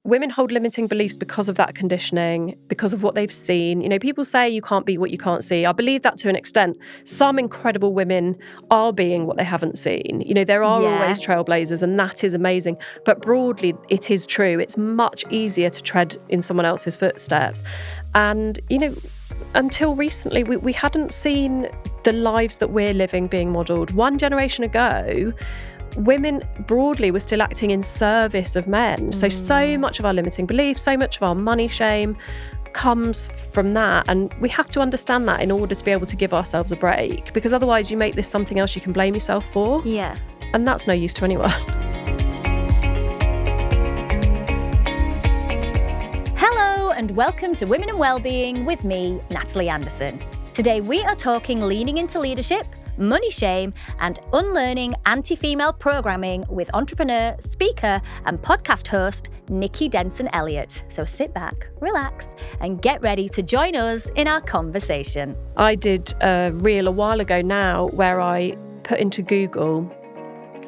women hold limiting beliefs because of that conditioning, because of what they've seen. You know, people say you can't be what you can't see. I believe that to an extent. Some incredible women are being what they haven't seen. You know, there are always trailblazers, and that is amazing. But broadly, it is true. It's much easier to tread in someone else's footsteps. And, you know, until recently, we hadn't seen the lives that we're living being modelled. One generation ago, women broadly were still acting in service of men. So much of our limiting beliefs, so much of our money shame comes from that. And we have to understand that in order to be able to give ourselves a break, because otherwise you make this something else you can blame yourself for. Yeah. And that's no use to anyone. Hello and welcome to Women Wellbeing with me, Natalie Anderson. Today we are talking leaning into leadership, money shame, and unlearning anti-female programming with entrepreneur, speaker, and podcast host Nicky Denson Elliott. So sit back, relax, and get ready to join us in our conversation. I did a reel a while ago now where I put into Google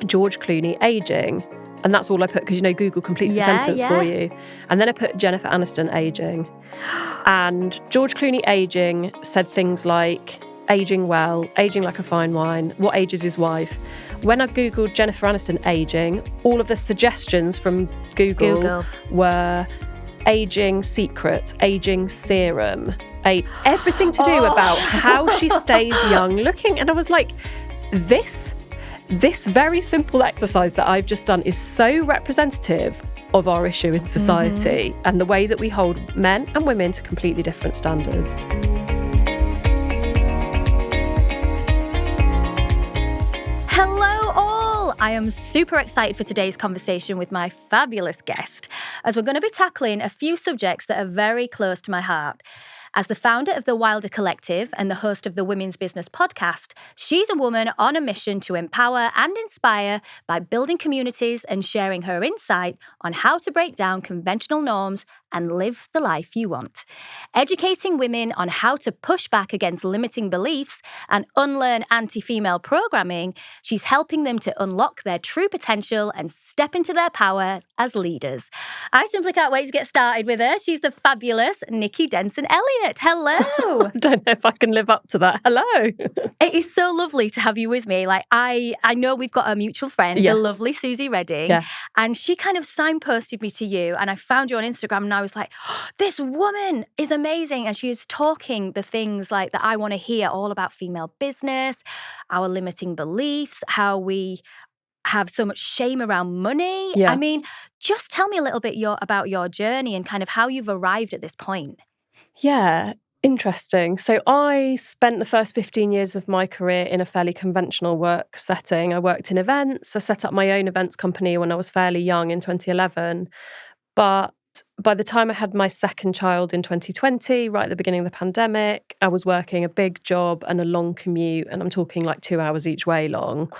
George Clooney aging. And that's all I put because, you know, Google completes the sentence for you. And then I put Jennifer Aniston aging. And George Clooney aging said things like, aging well, aging like a fine wine, what age is his wife? When I Googled Jennifer Aniston aging, all of the suggestions from Google. Were aging secrets, aging serum, everything to do about how she stays young looking. And I was like, this very simple exercise that I've just done is so representative of our issue in society and the way that we hold men and women to completely different standards. Hello all! I am super excited for today's conversation with my fabulous guest, as we're going to be tackling a few subjects that are very close to my heart. As the founder of the Wilder Collective and the host of the Women's Business podcast, she's a woman on a mission to empower and inspire by building communities and sharing her insight on how to break down conventional norms and live the life you want. Educating women on how to push back against limiting beliefs and unlearn anti-female programming, she's helping them to unlock their true potential and step into their power as leaders. I simply can't wait to get started with her. She's the fabulous Nicky Denson Elliott. Hello. I don't know if I can live up to that. Hello. It is so lovely to have you with me. Like I know we've got a mutual friend, the lovely Susie Redding, and she kind of signposted me to you, and I found you on Instagram, and I was like, oh, this woman is amazing, and she is talking the things like that I want to hear all about female business, our limiting beliefs, how we have so much shame around money. I mean, just tell me a little bit about your journey and kind of how you've arrived at this point. Yeah, interesting. So I spent the first 15 years of my career in a fairly conventional work setting. I worked in events. I set up my own events company when I was fairly young in 2011. But by the time I had my second child in 2020, right at the beginning of the pandemic, I was working a big job and a long commute. And I'm talking like 2 hours each way long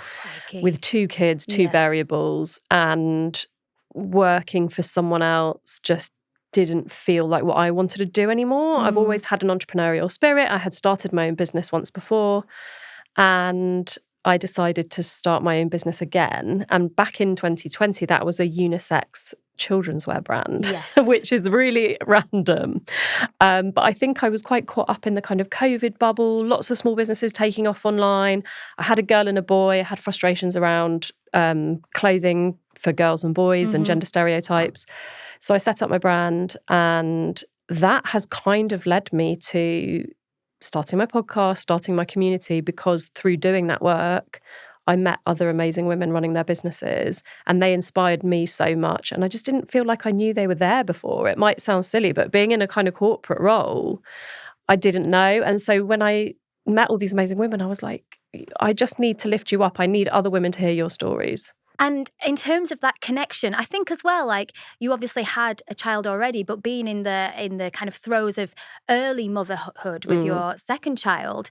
with 2 kids, 2 variables, and working for someone else just didn't feel like what I wanted to do anymore. I've always had an entrepreneurial spirit. I had started my own business once before, and I decided to start my own business again. And back in 2020, that was a unisex children's wear brand, which is really random. But I think I was quite caught up in the kind of COVID bubble, lots of small businesses taking off online. I had a girl and a boy. I had frustrations around clothing for girls and boys and gender stereotypes. So I set up my brand, and that has kind of led me to starting my podcast, starting my community, because through doing that work, I met other amazing women running their businesses, and they inspired me so much. And I just didn't feel like I knew they were there before. It might sound silly, but being in a kind of corporate role, I didn't know. And so when I met all these amazing women, I was like, I just need to lift you up. I need other women to hear your stories. And in terms of that connection, I think as well, like you obviously had a child already, but being in the kind of throes of early motherhood with your second child,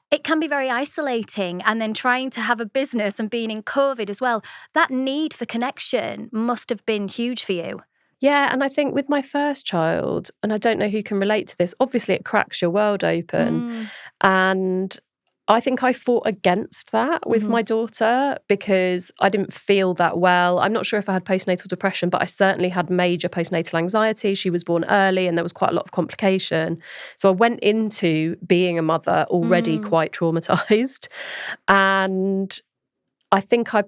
it can be very isolating. And then trying to have a business and being in COVID as well, that need for connection must have been huge for you. Yeah, and I think with my first child, and I don't know who can relate to this, obviously it cracks your world open. And I think I fought against that with my daughter because I didn't feel that well. I'm not sure if I had postnatal depression, but I certainly had major postnatal anxiety. She was born early and there was quite a lot of complication. So I went into being a mother already quite traumatized. And I think I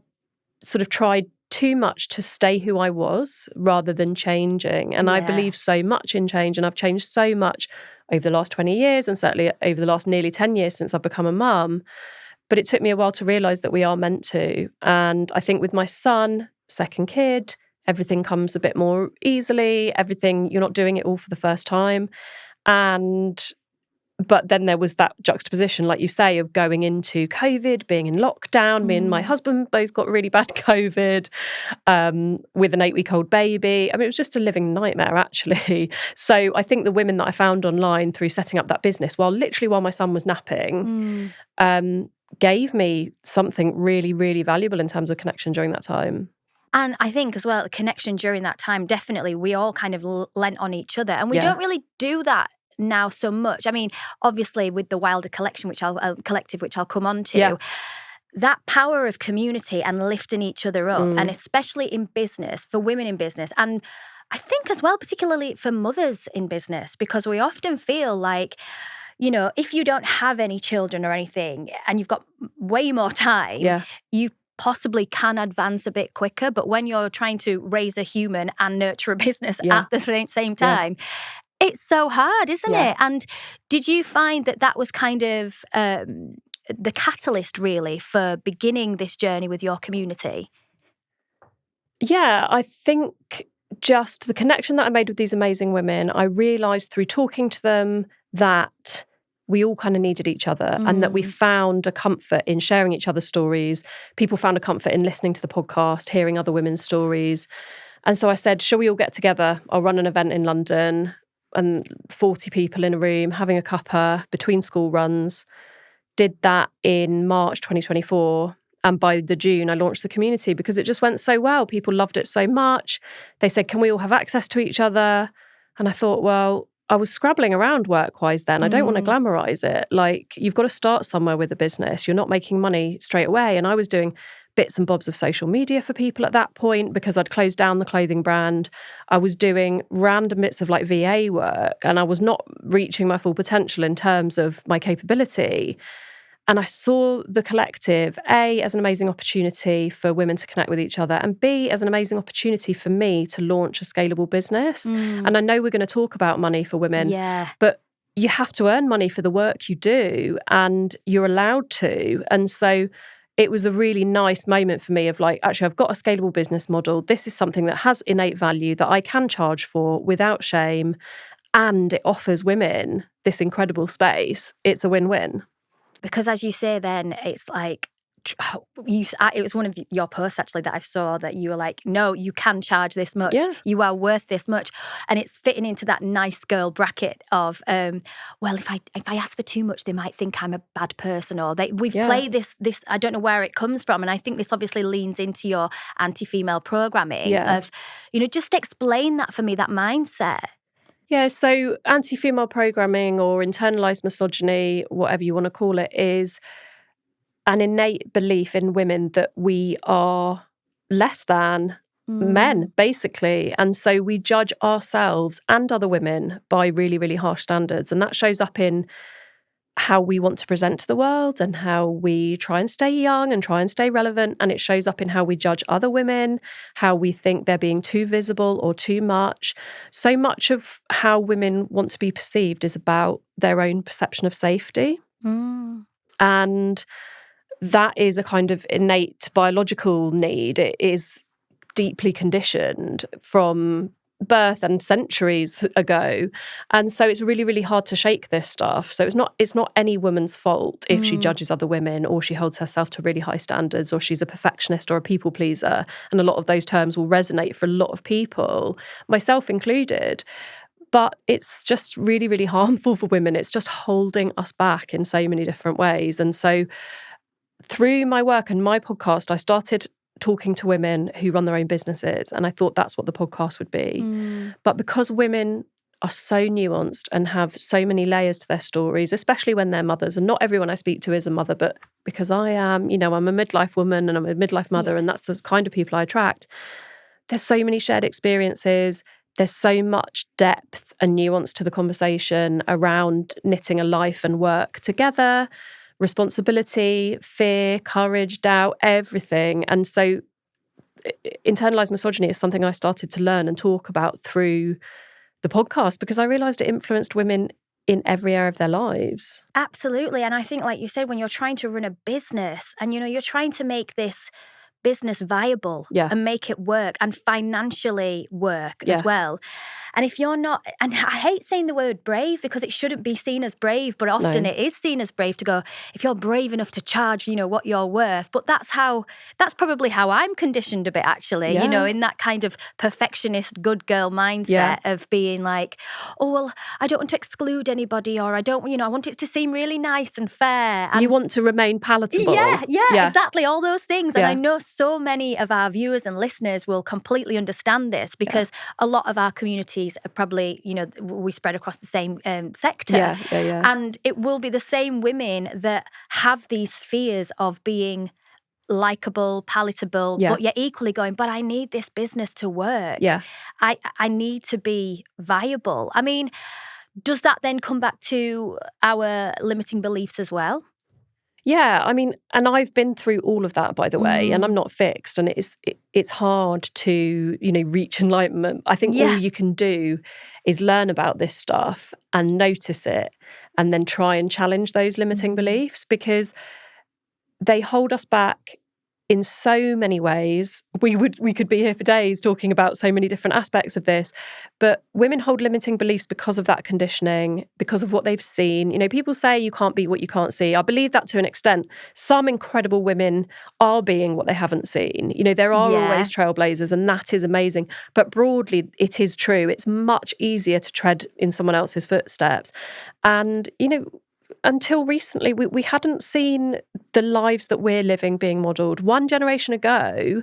sort of tried too much to stay who I was rather than changing. And I believe so much in change, and I've changed so much over the last 20 years and certainly over the last nearly 10 years since I've become a mum. But it took me a while to realise that we are meant to. And I think with my son, second kid, everything comes a bit more easily. Everything, you're not doing it all for the first time. But then there was that juxtaposition, like you say, of going into COVID, being in lockdown. Me and my husband both got really bad COVID with an 8-week-old baby. I mean, it was just a living nightmare, actually. So I think the women that I found online through setting up that business, while my son was napping, gave me something really, really valuable in terms of connection during that time. And I think as well, the connection during that time, definitely, we all kind of lent on each other. And we don't really do that now so much. I mean, obviously with the Wilder collective, which I'll come on to, that power of community and lifting each other up, and especially in business, for women in business, and I think as well, particularly for mothers in business, because we often feel like, you know, if you don't have any children or anything and you've got way more time, you possibly can advance a bit quicker. But when you're trying to raise a human and nurture a business at the same time, it's so hard, isn't it? And did you find that was kind of the catalyst, really, for beginning this journey with your community? Yeah, I think just the connection that I made with these amazing women, I realised through talking to them that we all kind of needed each other and that we found a comfort in sharing each other's stories. People found a comfort in listening to the podcast, hearing other women's stories. And so I said, shall we all get together? I'll run an event in London, and 40 people in a room having a cuppa between school runs. Did that in March 2024. And by the June, I launched the community because it just went so well. People loved it so much. They said, can we all have access to each other? And I thought, well, I was scrabbling around work-wise then. I don't want to glamorize it. Like, you've got to start somewhere with a business. You're not making money straight away. And I was doing bits and bobs of social media for people at that point because I'd closed down the clothing brand. I was doing random bits of like VA work and I was not reaching my full potential in terms of my capability. And I saw the collective, A, as an amazing opportunity for women to connect with each other, and B, as an amazing opportunity for me to launch a scalable business. And I know we're going to talk about money for women, but you have to earn money for the work you do, and you're allowed to. And so it was a really nice moment for me of like, actually, I've got a scalable business model. This is something that has innate value that I can charge for without shame, and it offers women this incredible space. It's a win-win. Because as you say then, it's like, it was one of your posts actually that I saw that you were like, no, you can charge this much. You are worth this much. And it's fitting into that nice girl bracket of, well, if I ask for too much, they might think I'm a bad person, or we've played this, I don't know where it comes from. And I think this obviously leans into your anti-female programming of, you know, just explain that for me, that mindset. Yeah, so anti-female programming or internalised misogyny, whatever you want to call it, is an innate belief in women that we are less than men, basically. And so we judge ourselves and other women by really, really harsh standards. And that shows up in how we want to present to the world and how we try and stay young and try and stay relevant. And it shows up in how we judge other women, how we think they're being too visible or too much. So much of how women want to be perceived is about their own perception of safety. And that is a kind of innate biological need. It is deeply conditioned from birth and centuries ago. And so it's really, really hard to shake this stuff. So it's not any woman's fault if she judges other women or she holds herself to really high standards or she's a perfectionist or a people pleaser. And a lot of those terms will resonate for a lot of people, myself included. But it's just really, really harmful for women. It's just holding us back in so many different ways. And so through my work and my podcast, I started talking to women who run their own businesses, and I thought that's what the podcast would be. But because women are so nuanced and have so many layers to their stories, especially when they're mothers. And not everyone I speak to is a mother, but because I am, I'm a midlife woman and I'm a midlife mother, and that's the kind of people I attract. There's so many shared experiences. There's so much depth and nuance to the conversation around knitting a life and work together, responsibility, fear, courage, doubt, everything. And so internalized misogyny is something I started to learn and talk about through the podcast, because I realized it influenced women in every area of their lives. Absolutely. And I think, like you said, when you're trying to run a business and, you're trying to make this business viable and make it work and financially work as well. And if you're not, and I hate saying the word brave because it shouldn't be seen as brave, but often it is seen as brave to go, if you're brave enough to charge, what you're worth. But that's probably how I'm conditioned a bit, actually, in that kind of perfectionist, good girl mindset of being like, oh, well, I don't want to exclude anybody, or I don't, I want it to seem really nice and fair. And you want to remain palatable. Yeah, exactly. All those things. And I know so many of our viewers and listeners will completely understand this, because a lot of our communities are probably, we spread across the same sector. And it will be the same women that have these fears of being likable, palatable, but you're equally going, but I need this business to work. I need to be viable. I mean, does that then come back to our limiting beliefs as well? Yeah, I mean, and I've been through all of that, by the way, and I'm not fixed, and it's hard to, reach enlightenment. I think all you can do is learn about this stuff and notice it, and then try and challenge those limiting beliefs, because they hold us back in so many ways. We could be here for days talking about so many different aspects of this, but women hold limiting beliefs because of that conditioning, because of what they've seen. People say you can't be what you can't see. I believe that to an extent. Some incredible women are being what they haven't seen. There are always trailblazers, and that is amazing. But broadly, it is true. It's much easier to tread in someone else's footsteps. And, until recently, we hadn't seen the lives that we're living being modelled. One generation ago,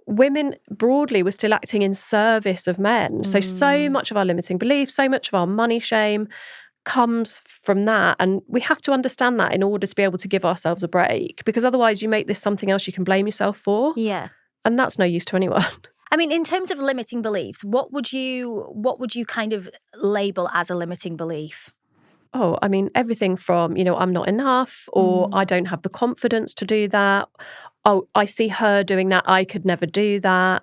women broadly were still acting in service of men. So much of our limiting beliefs, so much of our money shame comes from that. And we have to understand that in order to be able to give ourselves a break, because otherwise you make this something else you can blame yourself for. Yeah. And that's no use to anyone. I mean, in terms of limiting beliefs, what would you kind of label as a limiting belief? Oh, I mean, everything from, I'm not enough, or I don't have the confidence to do that. Oh, I see her doing that. I could never do that.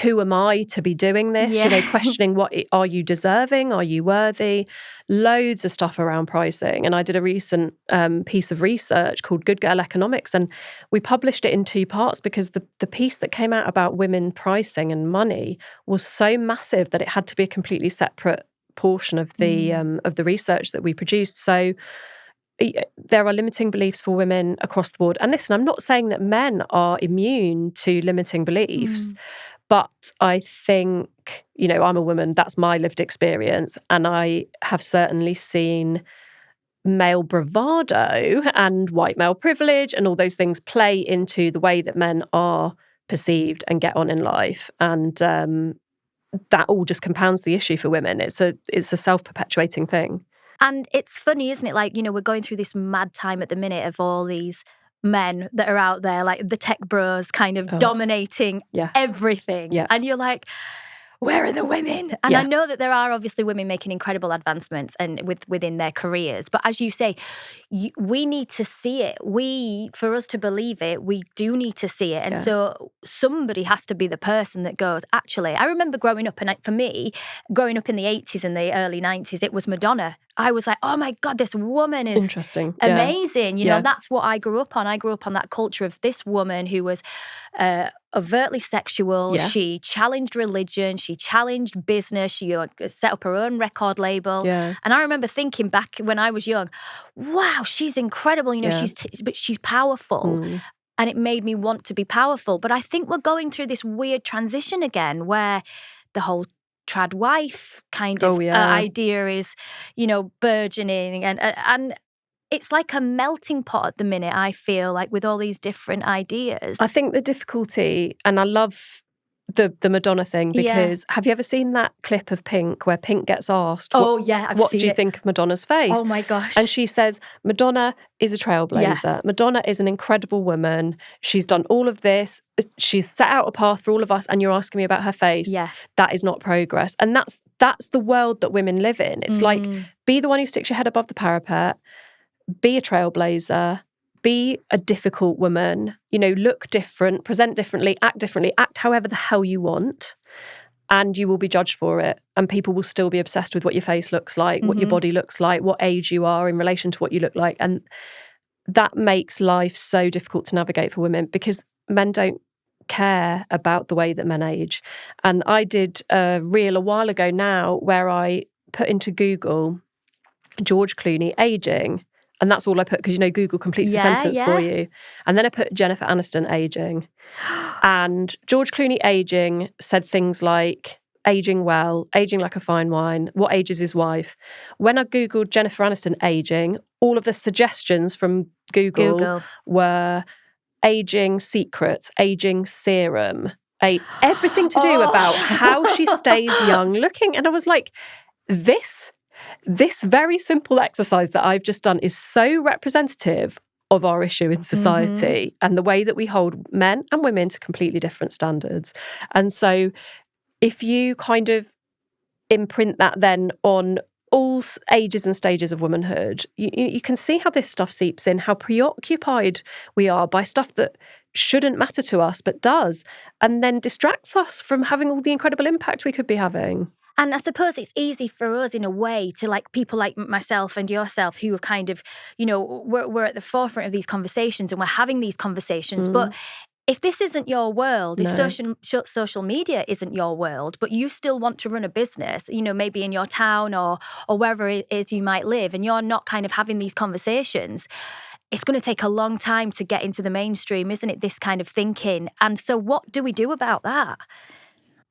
Who am I to be doing this? Questioning are you deserving? Are you worthy? Loads of stuff around pricing. And I did a recent piece of research called Good Girl Economics, and we published it in 2 parts because the piece that came out about women pricing and money was so massive that it had to be a completely separate portion of the research that we produced. So there are limiting beliefs for women across the board. And listen, I'm not saying that men are immune to limiting beliefs, but I think, I'm a woman, that's my lived experience, and I have certainly seen male bravado and white male privilege and all those things play into the way that men are perceived and get on in life. And that all just compounds the issue for women. It's a self-perpetuating thing. And it's funny, isn't it? Like, we're going through this mad time at the minute of all these men that are out there, like the tech bros kind of dominating everything. And you're like, where are the women? And I know that there are obviously women making incredible advancements and within their careers. But as you say, we need to see it. For us to believe it, we do need to see it. And so somebody has to be the person that goes, actually, I remember growing up, and for me, growing up in the 80s and the early 90s, it was Madonna. I was like, oh my God, this woman is interesting, amazing. That's what I grew up on. I grew up on that culture of this woman who was overtly sexual. She challenged religion. She challenged business. She set up her own record label. And I remember thinking back when I was young, wow, she's incredible. But she's powerful. And it made me want to be powerful. But I think we're going through this weird transition again where the whole trad wife kind of idea is, burgeoning. And it's like a melting pot at the minute, I feel like, with all these different ideas. I think the difficulty, and I love the Madonna thing, Yeah. because have you ever seen that clip of Pink where Pink gets asked, Oh, yeah, I've what seen do you it. think of Madonna's face? Oh my gosh. And she says, Madonna is a trailblazer. Madonna is an incredible woman. She's done all of this. She's set out a path for all of us, and you're asking me about her face. Yeah. That is not progress. And that's the world that women live in. It's like, be the one who sticks your head above the parapet, be a trailblazer, be a difficult woman, look different, present differently, act however the hell you want, and you will be judged for it. And people will still be obsessed with what your face looks like, what your body looks like, what age you are in relation to what you look like. And that makes life so difficult to navigate for women, because men don't care about the way that men age. And I did a reel a while ago now where I put into Google George Clooney aging. And that's all I put, because Google completes the sentence for you. And then I put Jennifer Aniston aging. And George Clooney aging said things like, aging well, aging like a fine wine, what age is his wife? When I Googled Jennifer Aniston aging, all of the suggestions from Google. Were aging secrets, aging serum, everything to do about how she stays young looking. And I was like, this very simple exercise that I've just done is so representative of our issue in society and the way that we hold men and women to completely different standards. And so if you kind of imprint that then on all ages and stages of womanhood, you can see how this stuff seeps in, how preoccupied we are by stuff that shouldn't matter to us but does, and then distracts us from having all the incredible impact we could be having. And I suppose it's easy for us in a way to, like, people like myself and yourself who have kind of, we're at the forefront of these conversations and we're having these conversations. But if this isn't your world, if social media isn't your world, but you still want to run a business, maybe in your town or wherever it is you might live, and you're not kind of having these conversations, it's going to take a long time to get into the mainstream, isn't it, this kind of thinking? And so what do we do about that?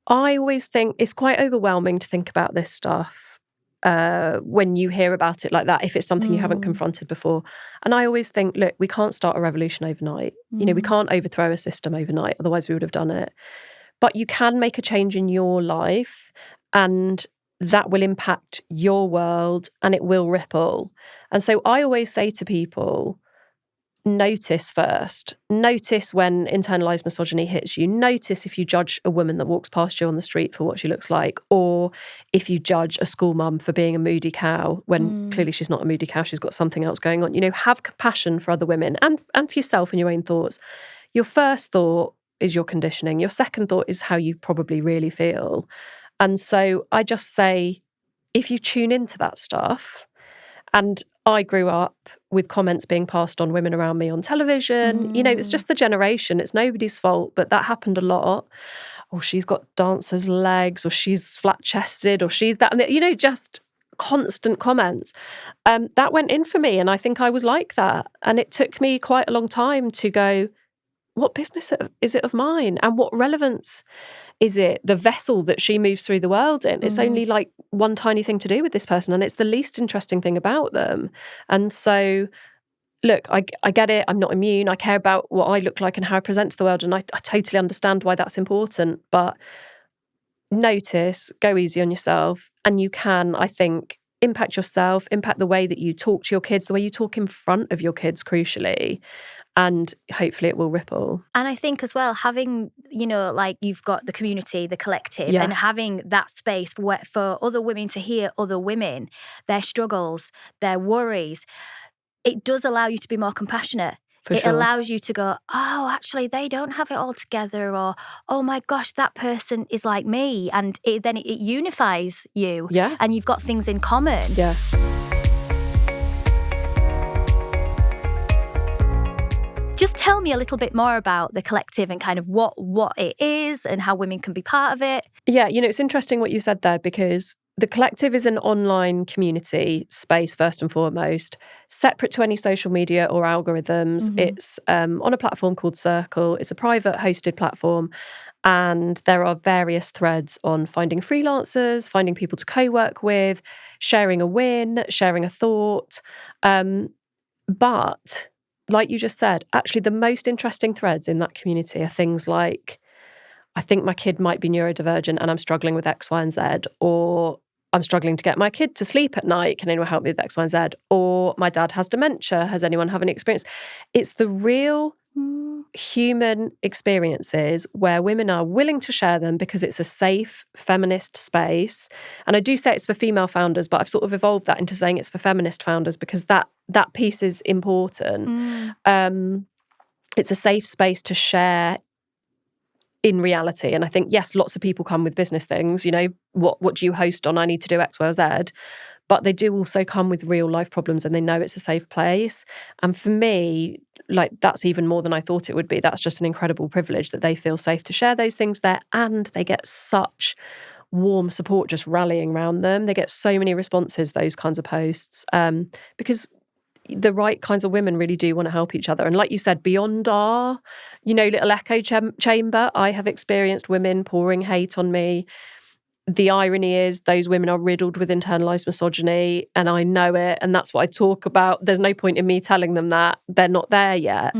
I always think it's quite overwhelming to think about this stuff when you hear about it like that, if it's something you haven't confronted before. And I always think, look, we can't start a revolution overnight. We can't overthrow a system overnight, otherwise we would have done it. But you can make a change in your life, and that will impact your world and it will ripple. And so I always say to people, notice first. Notice when internalized misogyny hits you. Notice if you judge a woman that walks past you on the street for what she looks like, or if you judge a school mum for being a moody cow when clearly she's not a moody cow, she's got something else going on. Have compassion for other women and for yourself and your own thoughts. Your first thought is your conditioning. Your second thought is how you probably really feel. And so I just say, if you tune into that stuff, and I grew up with comments being passed on women around me on television. It's just the generation. It's nobody's fault, but that happened a lot. Or she's got dancer's legs, or she's flat-chested, or she's that. And, just constant comments. That went in for me, and I think I was like that. And it took me quite a long time to go, what business is it of mine? And what relevance is it, the vessel that she moves through the world in? It's only like one tiny thing to do with this person, and it's the least interesting thing about them. And so, look, I get it. I'm not immune. I care about what I look like and how I present to the world, and I totally understand why that's important. But notice, go easy on yourself, and you can, I think, impact yourself, impact the way that you talk to your kids, the way you talk in front of your kids, crucially. And hopefully it will ripple. And I think as well, having, like you've got the community, the collective, and having that space for other women to hear other women, their struggles, their worries, it does allow you to be more compassionate. It allows you to go, oh, actually, they don't have it all together, or, oh my gosh, that person is like me. And then it unifies you. Yeah. And you've got things in common. Yeah. Just tell me a little bit more about the collective and kind of what it is and how women can be part of it. Yeah, it's interesting what you said there, because the collective is an online community space, first and foremost, separate to any social media or algorithms. It's on a platform called Circle. It's a private hosted platform. And there are various threads on finding freelancers, finding people to co-work with, sharing a win, sharing a thought. But like you just said, actually the most interesting threads in that community are things like, I think my kid might be neurodivergent and I'm struggling with X, Y, and Z, or I'm struggling to get my kid to sleep at night. Can anyone help me with X, Y, and Z? Or my dad has dementia. Has anyone have any experience? It's the real human experiences where women are willing to share them because it's a safe feminist space. And I do say it's for female founders, but I've sort of evolved that into saying it's for feminist founders because that piece is important. It's a safe space to share in reality. And I think, yes, lots of people come with business things, what do you host on? I need to do X, Y, or Z. But they do also come with real life problems and they know it's a safe place. And for me, that's even more than I thought it would be. That's just an incredible privilege that they feel safe to share those things there. And they get such warm support just rallying around them. They get so many responses, those kinds of posts, because the right kinds of women really do want to help each other. And like you said, beyond our, little echo chamber, I have experienced women pouring hate on me. The irony is those women are riddled with internalized misogyny and I know it. And that's what I talk about. There's no point in me telling them that. They're not there yet.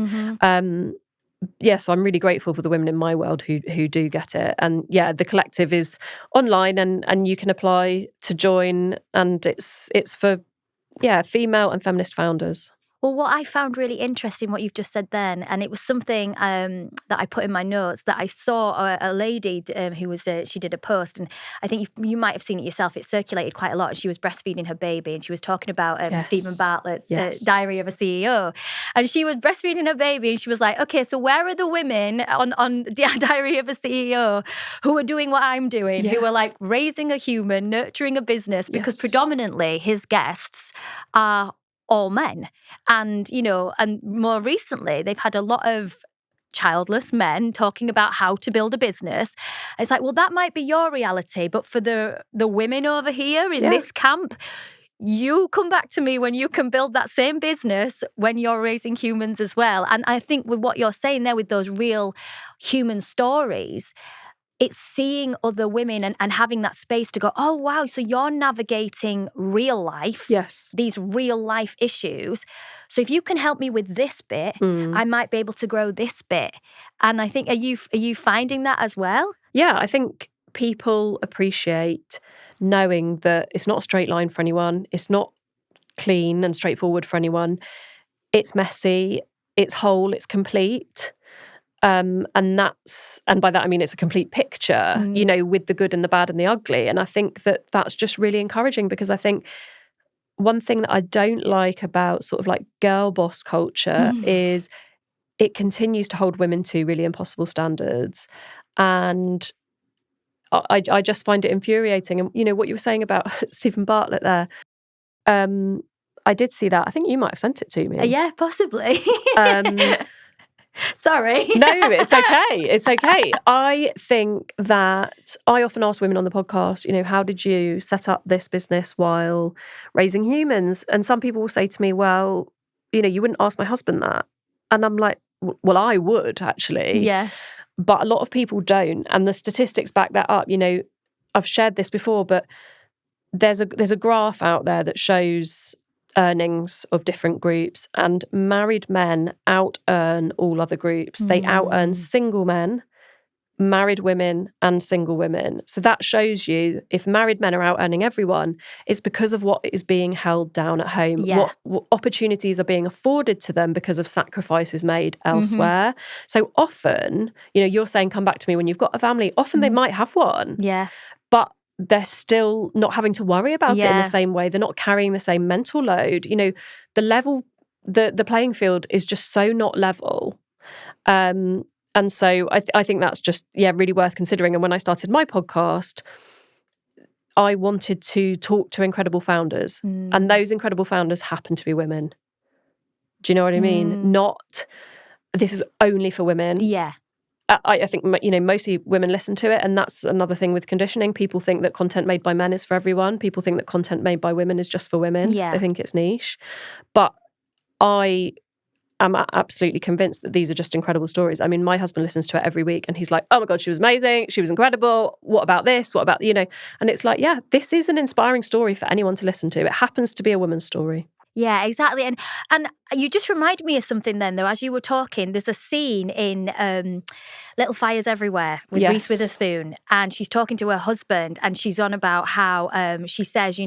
Yes, I'm really grateful for the women in my world who do get it. And yeah, the collective is online and you can apply to join. And it's for female and feminist founders. Well, what I found really interesting, what you've just said then, and it was something that I put in my notes, that I saw a lady who was, she did a post, and I think you might have seen it yourself. It circulated quite a lot. She was breastfeeding her baby, and she was talking about Stephen Bartlett's Diary of a CEO. And she was breastfeeding her baby, and she was like, okay, so where are the women on Diary of a CEO who are doing what I'm doing, who are like raising a human, nurturing a business? Because predominantly his guests are all men. And, and more recently, they've had a lot of childless men talking about how to build a business. And it's like, well, that might be your reality, but for the women over here in this camp, you come back to me when you can build that same business when you're raising humans as well. And I think with what you're saying there, with those real human stories, it's seeing other women and having that space to go, oh, wow, so you're navigating real life, these real life issues. So if you can help me with this bit, I might be able to grow this bit. And I think, are you finding that as well? Yeah, I think people appreciate knowing that it's not a straight line for anyone. It's not clean and straightforward for anyone. It's messy, it's whole, it's complete. And by that I mean it's a complete picture, with the good and the bad and the ugly. And I think that's just really encouraging, because I think one thing that I don't like about sort of like girl boss culture is it continues to hold women to really impossible standards. And I just find it infuriating. And what you were saying about Stephen Bartlett there, I did see that. I think you might have sent it to me. Yeah, possibly. Sorry. No, it's okay. It's okay. I think that I often ask women on the podcast, how did you set up this business while raising humans? And some people will say to me, well, you wouldn't ask my husband that. And I'm like, well, I would actually. Yeah. But a lot of people don't. And the statistics back that up. I've shared this before, but there's a graph out there that shows earnings of different groups, and married men out-earn all other groups. They out-earn single men, married women, and single women. So that shows you, if married men are out-earning everyone, it's because of what is being held down at home, what opportunities are being afforded to them because of sacrifices made elsewhere. So often, you're saying come back to me when you've got a family. Often they might have one. Yeah. But they're still not having to worry about it in the same way. They're not carrying the same mental load. The level, the playing field is just so not level. And so I think that's just, really worth considering. And when I started my podcast, I wanted to talk to incredible founders. And those incredible founders happen to be women. Do you know what I mean? Not, this is only for women. Yeah. I think, mostly women listen to it. And that's another thing with conditioning. People think that content made by men is for everyone. People think that content made by women is just for women. Yeah. They think it's niche. But I am absolutely convinced that these are just incredible stories. I mean, my husband listens to it every week and he's like, oh my God, she was amazing. She was incredible. What about this? What about, and it's like, this is an inspiring story for anyone to listen to. It happens to be a woman's story. Yeah, exactly. And you just reminded me of something then, though, as you were talking. There's a scene in Little Fires Everywhere with Reese Yes. Witherspoon, and she's talking to her husband, and she's on about how she says,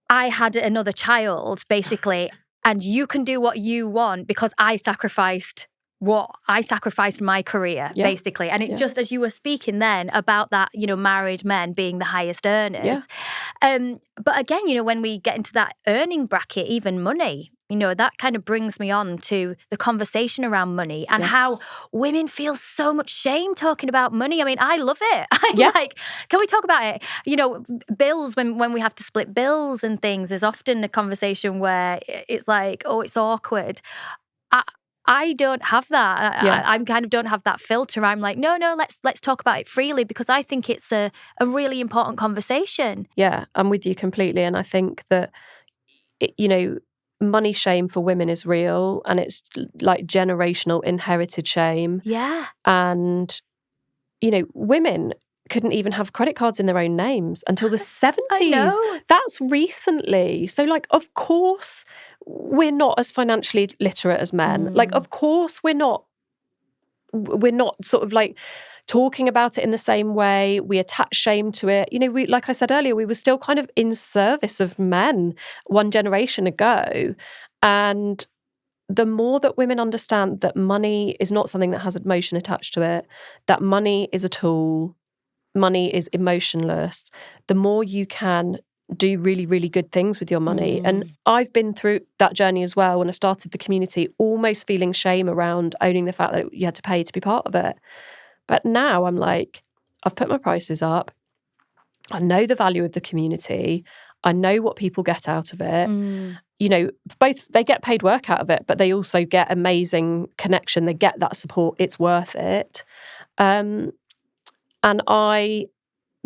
I had another child, basically, and you can do what you want because I sacrificed my career, Yeah. basically. And it just, as you were speaking then about that, married men being the highest earners. But again, when we get into that earning bracket, even money, that kind of brings me on to the conversation around money and how women feel so much shame talking about money. I mean, I love it. I'm like, can we talk about it? Bills, when we have to split bills and things, there's often a conversation where it's like, oh, it's awkward. I don't have that. I kind of don't have that filter. I'm like, no, let's talk about it freely because I think it's a really important conversation. Yeah, I'm with you completely. And I think that, money shame for women is real, and it's like generational inherited shame. Yeah. And, women couldn't even have credit cards in their own names until the 70s. I know. That's recently. So, of course, we're not as financially literate as men. Of course, we're not sort of talking about it in the same way. We attach shame to it. We, like I said earlier, we were still kind of in service of men one generation ago. And the more that women understand that money is not something that has emotion attached to it, that money is a tool, money is emotionless, the more you can do really, really good things with your money. And I've been through that journey as well when I started the community, almost feeling shame around owning the fact that you had to pay to be part of it. But now I'm like, I've put my prices up. I know the value of the community. I know what people get out of it. Both they get paid work out of it, but they also get amazing connection. They get that support. It's worth it. And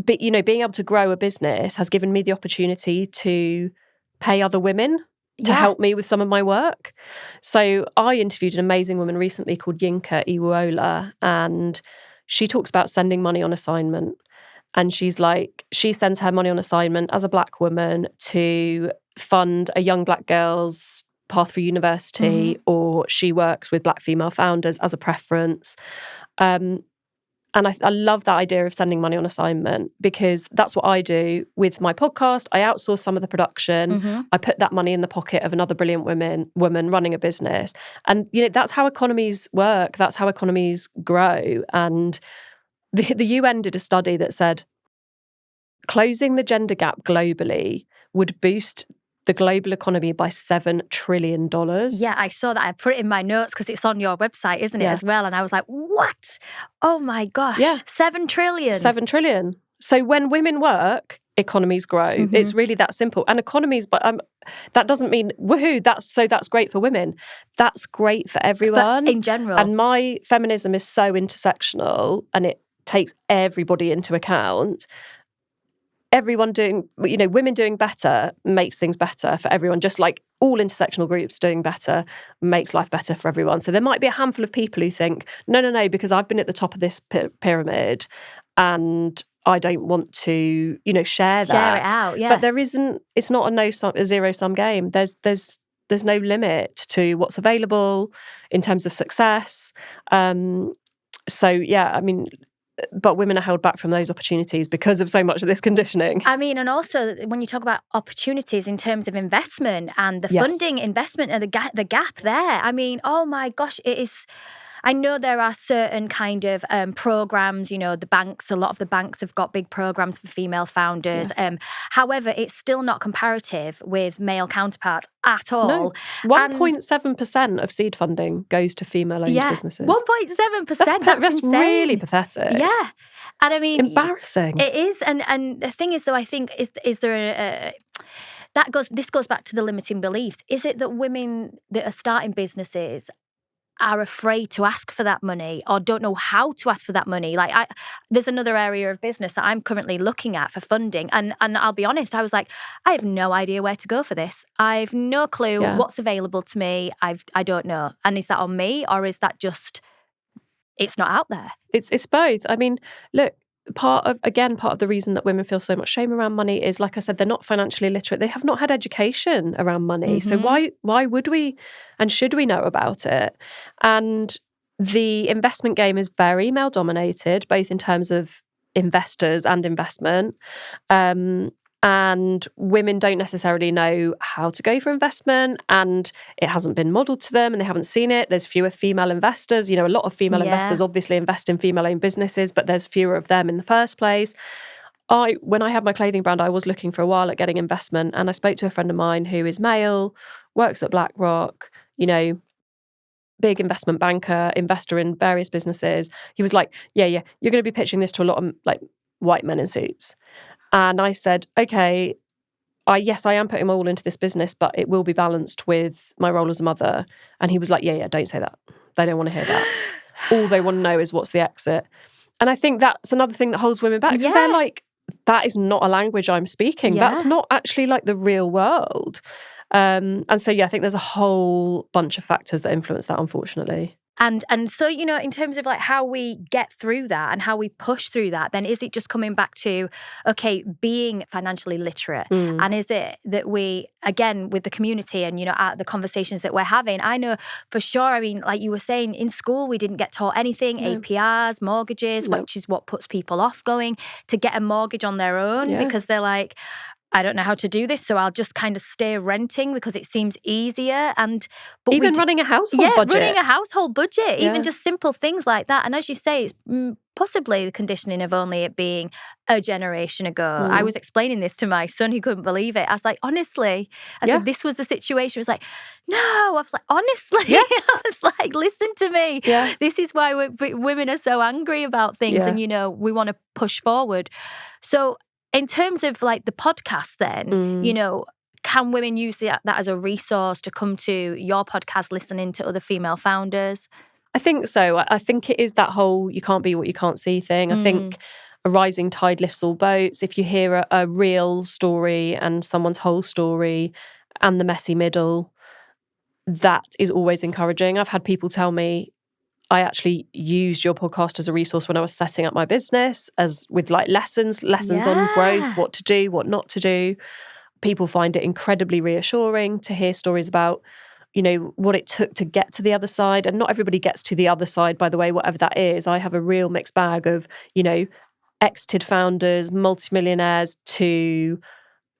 being able to grow a business has given me the opportunity to pay other women to help me with some of my work. So I interviewed an amazing woman recently called Yinka Iwuola, and she talks about sending money on assignment. And she's like, she sends her money on assignment as a Black woman to fund a young Black girl's path for university, or she works with Black female founders as a preference. And I love that idea of sending money on assignment because that's what I do with my podcast. I outsource some of the production. I put that money in the pocket of another brilliant woman running a business. And, that's how economies work. That's how economies grow. And the UN did a study that said closing the gender gap globally would boost the global economy by $7 trillion. Yeah, I saw that. I put it in my notes because it's on your website, isn't it, as well? And I was like, what? Oh my gosh. Yeah. 7 trillion. 7 trillion. So when women work, economies grow. It's really that simple. And economies, but that doesn't mean woohoo, that's great for women. That's great for everyone. In general. And my feminism is so intersectional and it takes everybody into account. Everyone women doing better makes things better for everyone, just like all intersectional groups doing better makes life better for everyone. So there might be a handful of people who think, no, because I've been at the top of this pyramid and I don't want to, share that. Share it out, yeah. But there isn't, it's not a zero-sum game. There's no limit to what's available in terms of success. So, yeah, I mean, but women are held back from those opportunities because of so much of this conditioning. I mean, and also when you talk about opportunities in terms of investment and the funding investment and the gap there, I mean, oh my gosh, it is. I know there are certain kind of programs, a lot of the banks have got big programs for female founders. However, it's still not comparative with male counterparts at all. No. 1.7% of seed funding goes to female-owned businesses. 1.7%. That's really pathetic. Yeah. And I mean, embarrassing. It is. And the thing is, though, I think, is there this goes back to the limiting beliefs. Is it that women that are starting businesses are afraid to ask for that money or don't know how to ask for that money? There's another area of business that I'm currently looking at for funding, and I'll be honest, I was like, I have no idea where to go for this. I've no clue what's available to me. I don't know. And is that on me, or is that just it's not out there? It's both. I mean, look, part of the reason that women feel so much shame around money is, like I said, they're not financially literate. They have not had education around money. So why would we and should we know about it? And the investment game is very male dominated, both in terms of investors and investment. And women don't necessarily know how to go for investment, and it hasn't been modelled to them and they haven't seen it. There's fewer female investors. A lot of female investors obviously invest in female-owned businesses, but there's fewer of them in the first place. When I had my clothing brand, I was looking for a while at getting investment, and I spoke to a friend of mine who is male, works at BlackRock, big investment banker, investor in various businesses. He was like, yeah, you're going to be pitching this to a lot of like white men in suits. And I said, okay, yes, I am putting my all into this business, but it will be balanced with my role as a mother. And he was like, yeah, don't say that. They don't want to hear that. All they want to know is what's the exit. And I think that's another thing that holds women back, because they're like, that is not a language I'm speaking. That's not actually like the real world. And so, I think there's a whole bunch of factors that influence that, unfortunately. And so, in terms of like how we get through that and how we push through that, then is it just coming back to, okay, being financially literate? And is it that we, again, with the community and, at the conversations that we're having, I know for sure, I mean, like you were saying, in school, we didn't get taught anything, APRs, mortgages, which is what puts people off going to get a mortgage on their own because they're like, I don't know how to do this, so I'll just kind of stay renting because it seems easier. But even running a household budget. Running a household budget, even just simple things like that. And as you say, it's possibly the conditioning of only it being a generation ago. I was explaining this to my son who couldn't believe it. I was like, honestly, I said, this was the situation. He was like, no. I was like, honestly. Yes. I was like, listen to me. Yeah. This is why women are so angry about things and, we want to push forward. So in terms of like the podcast then, can women use that as a resource to come to your podcast, listening to other female founders? I think so. I think it is that whole you can't be what you can't see thing. I think a rising tide lifts all boats. If you hear a real story and someone's whole story and the messy middle, that is always encouraging. I've had people tell me, I actually used your podcast as a resource when I was setting up my business, as with like lessons on growth, what to do, what not to do. People find it incredibly reassuring to hear stories about, what it took to get to the other side. And not everybody gets to the other side, by the way, whatever that is. I have a real mixed bag of, exited founders, multimillionaires to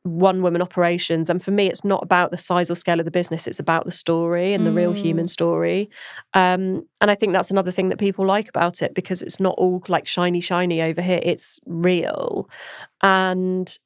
one-woman operations. And for me, it's not about the size or scale of the business. It's about the story and the real human story. And I think that's another thing that people like about it, because it's not all like shiny over here. It's real. And,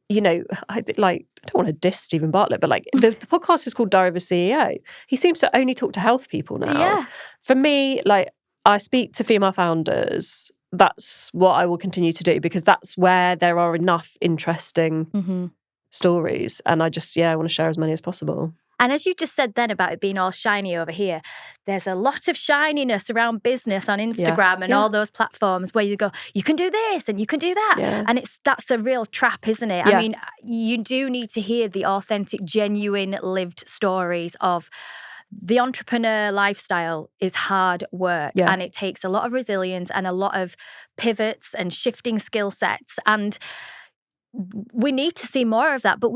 I don't want to diss Stephen Bartlett, but like the podcast is called Diary of a CEO. He seems to only talk to health people now. Yeah. For me, like I speak to female founders. That's what I will continue to do, because that's where there are enough interesting stories. And I just, I want to share as many as possible. And as you just said then about it being all shiny over here, there's a lot of shininess around business on Instagram and all those platforms where you go, you can do this and you can do that. Yeah. And that's a real trap, isn't it? Yeah. I mean, you do need to hear the authentic, genuine, lived stories of the entrepreneur lifestyle is hard work and it takes a lot of resilience and a lot of pivots and shifting skill sets. And we need to see more of that. But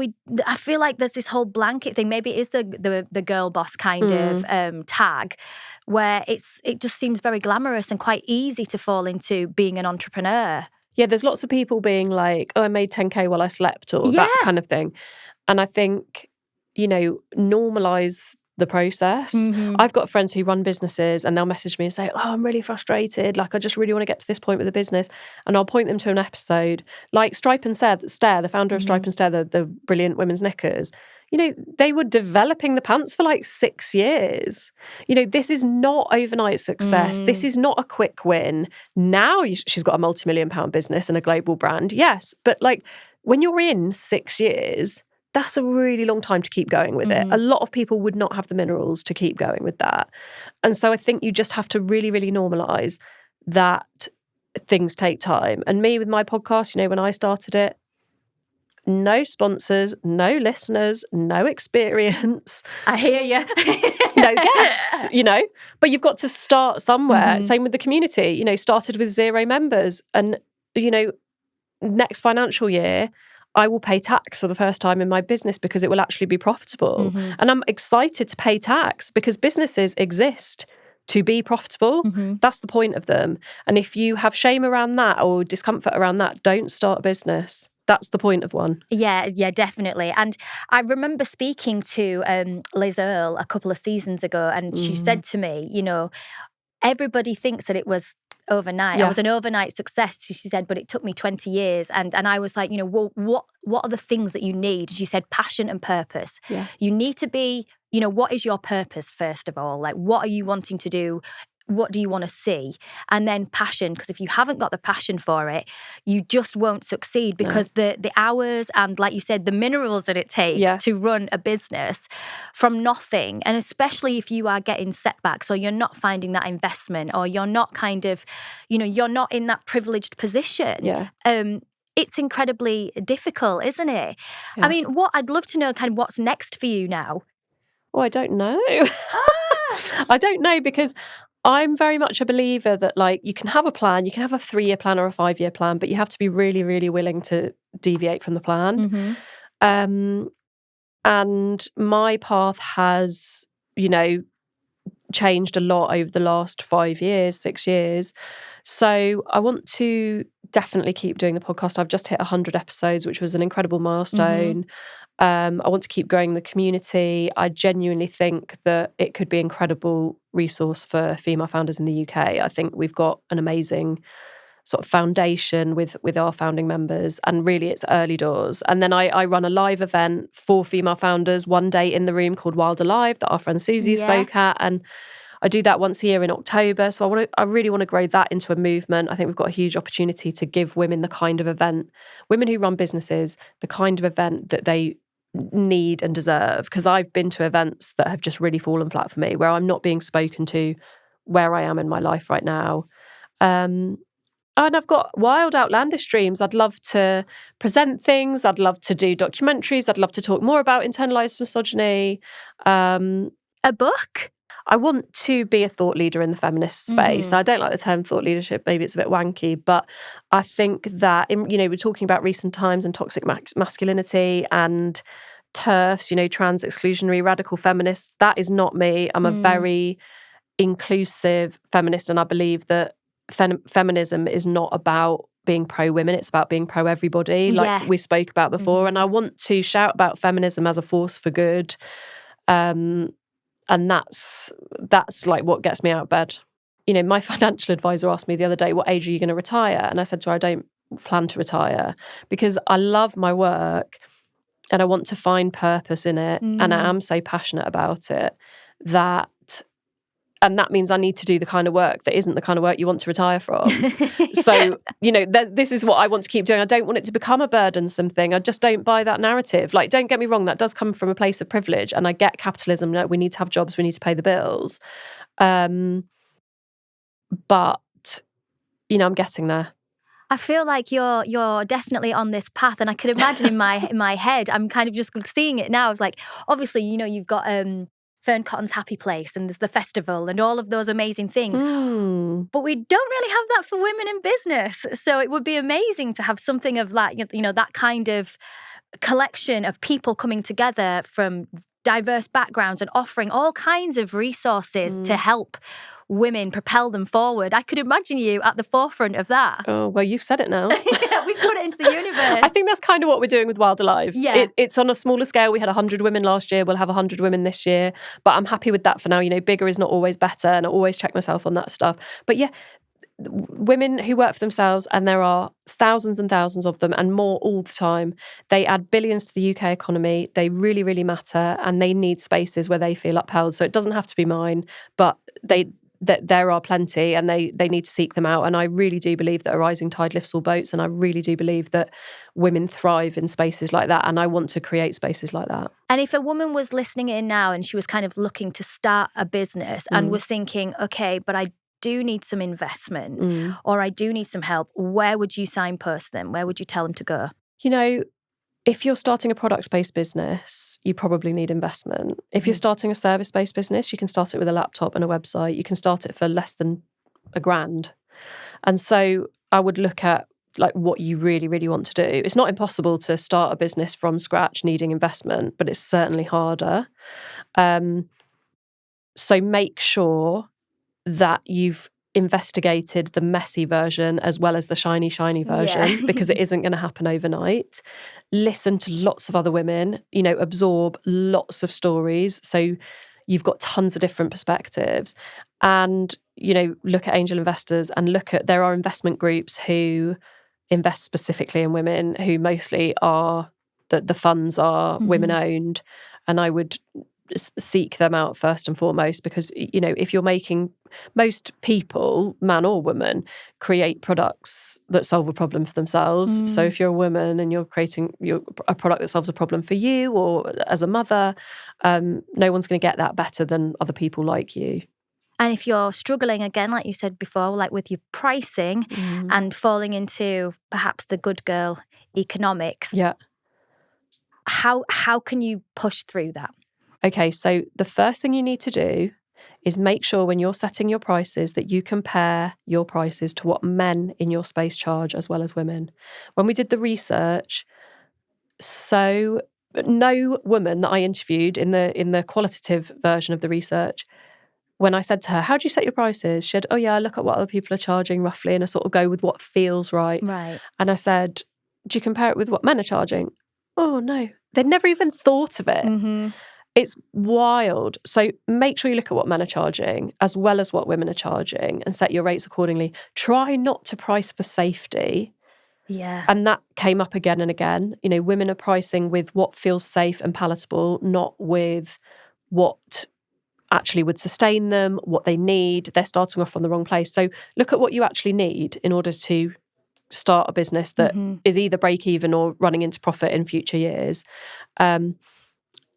I feel like there's this whole blanket thing. Maybe it is the girl boss kind of tag, where it just seems very glamorous and quite easy to fall into being an entrepreneur. Yeah, there's lots of people being like, oh, I made 10K while I slept, or that kind of thing. And I think, normalise the process. I've got friends who run businesses and they'll message me and say, oh, I'm really frustrated. Like, I just really want to get to this point with the business. And I'll point them to an episode like Stripe and Stare, the founder of Stripe and Stare, the brilliant women's knickers. They were developing the pants for like 6 years. This is not overnight success. This is not a quick win. Now she's got a multi-million-pound business and a global brand. Yes. But like when you're in 6 years, that's a really long time to keep going with it. A lot of people would not have the minerals to keep going with that. And so I think you just have to really, really normalise that things take time. And me with my podcast, when I started it, no sponsors, no listeners, no experience. I hear you. No guests, but you've got to start somewhere. Same with the community, started with 0 members. And next financial year, I will pay tax for the first time in my business because it will actually be profitable. Mm-hmm. And I'm excited to pay tax because businesses exist to be profitable. Mm-hmm. That's the point of them. And if you have shame around that or discomfort around that, don't start a business. That's the point of one. Yeah, definitely. And I remember speaking to Liz Earle a couple of seasons ago, and she said to me, everybody thinks that it was overnight. Yeah. I was an overnight success, she said, but it took me 20 years. And I was like, well, what are the things that you need? She said, passion and purpose. Yeah. You need to be, what is your purpose, first of all? Like, what are you wanting to do? What do you want to see? And then passion, because if you haven't got the passion for it, you just won't succeed, because the hours and, like you said, the minerals that it takes to run a business from nothing, and especially if you are getting setbacks or you're not finding that investment or you're not kind of, you're not in that privileged position. It's incredibly difficult, isn't it? Yeah. I mean, I'd love to know kind of what's next for you now. Oh, I don't know. I don't know, because I'm very much a believer that, like, you can have a plan, you can have a 3-year plan or a 5-year plan, but you have to be really, really willing to deviate from the plan. Mm-hmm. And my path has, changed a lot over the last 5 years, 6 years. So I want to definitely keep doing the podcast. I've just hit 100 episodes, which was an incredible milestone. I want to keep growing the community. I genuinely think that it could be an incredible resource for female founders in the UK. I think we've got an amazing sort of foundation with our founding members, and really it's early doors. And then I run a live event for female founders one day in the room called Wild Alive that our friend Susie spoke at, and I do that once a year in October. So I really want to grow that into a movement. I think we've got a huge opportunity to give women the kind of event, women who run businesses, the kind of event that they need and deserve. Because I've been to events that have just really fallen flat for me, where I'm not being spoken to where I am in my life right now. And I've got wild, outlandish dreams. I'd love to present things. I'd love to do documentaries. I'd love to talk more about internalized misogyny. A book? I want to be a thought leader in the feminist space. I don't like the term thought leadership. Maybe it's a bit wanky, but I think that, we're talking about recent times and toxic masculinity and TERFs, trans exclusionary radical feminists. That is not me. I'm a very inclusive feminist, and I believe that feminism is not about being pro-women, it's about being pro-everybody, like we spoke about before. And I want to shout about feminism as a force for good. And that's like what gets me out of bed. My financial advisor asked me the other day, what age are you going to retire? And I said to her, I don't plan to retire, because I love my work and I want to find purpose in it. And I am so passionate about it and that means I need to do the kind of work that isn't the kind of work you want to retire from. So, this is what I want to keep doing. I don't want it to become a burdensome thing. I just don't buy that narrative. Like, don't get me wrong, that does come from a place of privilege. And I get capitalism. We need to have jobs. We need to pay the bills. But, I'm getting there. I feel like you're definitely on this path, and I could imagine in my head, I'm kind of just seeing it now. I was like, obviously, you've got Fern Cotton's Happy Place, and there's the festival and all of those amazing things. But we don't really have that for women in business. So it would be amazing to have something of that, that kind of collection of people coming together from diverse backgrounds and offering all kinds of resources to help women propel them forward. I could imagine you at the forefront of that. Oh, well, you've said it now. Yeah, we've put it into the universe. I think that's kind of what we're doing with Wild Alive. Yeah. It's on a smaller scale. We had 100 women last year. We'll have 100 women this year. But I'm happy with that for now. Bigger is not always better. And I always check myself on that stuff. But yeah, women who work for themselves, and there are thousands and thousands of them and more all the time. They add billions to the UK economy. They really, really matter. And they need spaces where they feel upheld. So it doesn't have to be mine, but there are plenty, and they need to seek them out. And I really do believe that a rising tide lifts all boats, and I really do believe that women thrive in spaces like that, and I want to create spaces like that. And if a woman was listening in now and she was kind of looking to start a business and was thinking, okay, but I do need some investment or I do need some help, where would you signpost them? Where would you tell them to go? If you're starting a product-based business, you probably need investment. If you're starting a service-based business, you can start it with a laptop and a website. You can start it for less than $1,000. And so I would look at like what you really, really want to do. It's not impossible to start a business from scratch needing investment, but it's certainly harder. So make sure that you've investigated the messy version as well as the shiny version, because it isn't going to happen overnight. Listen to lots of other women, absorb lots of stories. So you've got tons of different perspectives, and, look at angel investors, and there are investment groups who invest specifically in women, who mostly are, the funds are women owned. And I would seek them out first and foremost, because, if you're making, most people, man or woman, create products that solve a problem for themselves. So if you're a woman and you're creating a product that solves a problem for you, or as a mother, no one's going to get that better than other people like you. And if you're struggling, again, like you said before, like with your pricing and falling into perhaps the good girl economics, how can you push through that? Okay, so the first thing you need to do is make sure when you're setting your prices that you compare your prices to what men in your space charge as well as women. When we did the research, so no woman that I interviewed in the qualitative version of the research, when I said to her, how do you set your prices? She said, oh yeah, I look at what other people are charging roughly and I sort of go with what feels right. Right. And I said, do you compare it with what men are charging? Oh no, they'd never even thought of it. It's wild. So make sure you look at what men are charging as well as what women are charging and set your rates accordingly. Try not to price for safety. Yeah. And that came up again and again. Women are pricing with what feels safe and palatable, not with what actually would sustain them, what they need. They're starting off from the wrong place. So look at what you actually need in order to start a business that is either break even or running into profit in future years.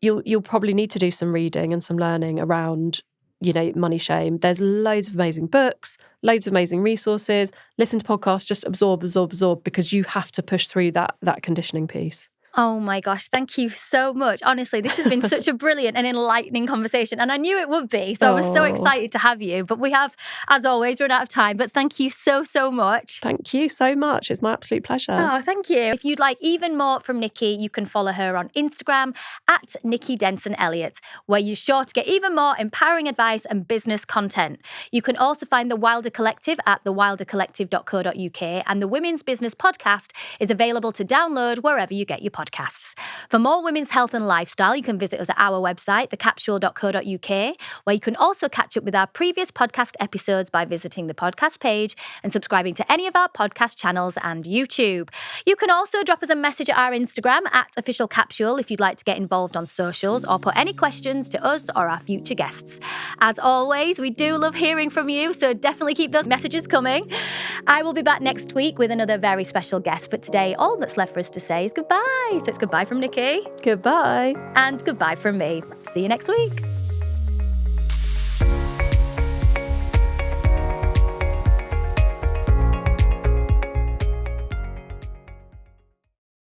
You'll probably need to do some reading and some learning around, money shame. There's loads of amazing books, loads of amazing resources. Listen to podcasts, just absorb, because you have to push through that conditioning piece. Oh my gosh, thank you so much. Honestly, this has been such a brilliant and enlightening conversation, and I knew it would be. So I was so excited to have you. But we have, as always, run out of time. But thank you so, so much. Thank you so much. It's my absolute pleasure. Oh, thank you. If you'd like even more from Nicky, you can follow her on Instagram at Nicky Denson Elliott, where you're sure to get even more empowering advice and business content. You can also find the Wilder Collective at thewildercollective.co.uk, and the Women's Business Podcast is available to download wherever you get your podcasts. For more women's health and lifestyle, you can visit us at our website, thecapsule.co.uk, where you can also catch up with our previous podcast episodes by visiting the podcast page and subscribing to any of our podcast channels and YouTube. You can also drop us a message at our Instagram at @officialcapsule if you'd like to get involved on socials or put any questions to us or our future guests. As always, we do love hearing from you, so definitely keep those messages coming. I will be back next week with another very special guest, but today all that's left for us to say is goodbye. So it's goodbye from Nicky. Goodbye. And goodbye from me. See you next week.